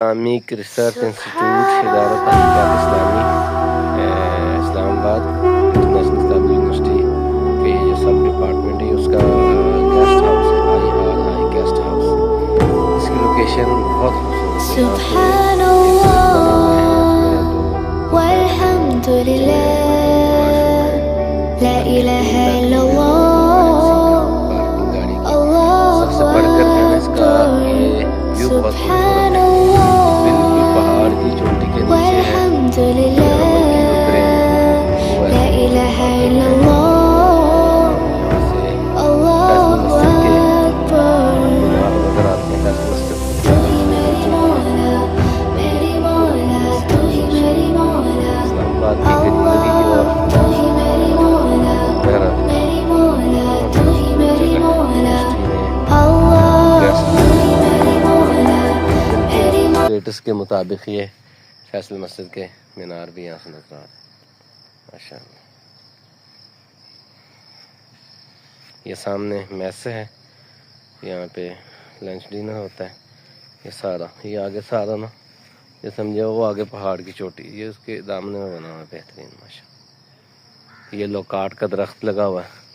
Islamic research institute ادارہ تحقیقات اسلامی اسلام آباد انٹرنیشنل اسلامک یونیورسٹی کے یہ جو سب ڈپارٹمنٹ ہے اس کا گیسٹ ہاؤس ہے، آئی گیسٹ ہاؤس۔ اس کی لوکیشن بہت خوبصورت ہے، سبحان اللہ والحمد للہ لا الہ الا اللہ اللہ اکبر سبحان اللہ والحمد للہ لا الہ الا اللہ اللہ اکبر۔ تو ہی میری مولا میری مولا تو ہی میری مولا اللہ تو ہی میری مولا میری مولا تو ہی میری مولا اللہ تو ہی میری مولا میری مولا۔ اسٹیٹس کے مطابق یہ فیصل مسجد کے مینار بھی یہاں سے نظر آ رہے ہیں ماشاء اللہ۔ یہ سامنے میس ہے، یہاں پہ لنچ ڈنر ہوتا ہے۔ یہ سارا یہ آگے سارا نا یہ سمجھے وہ آگے پہاڑ کی چوٹی، یہ اس کے دامنے میں بنا ہوا ہے بہترین ماشاء اللہ۔ یہ لوکاٹ کا درخت لگا ہوا ہے۔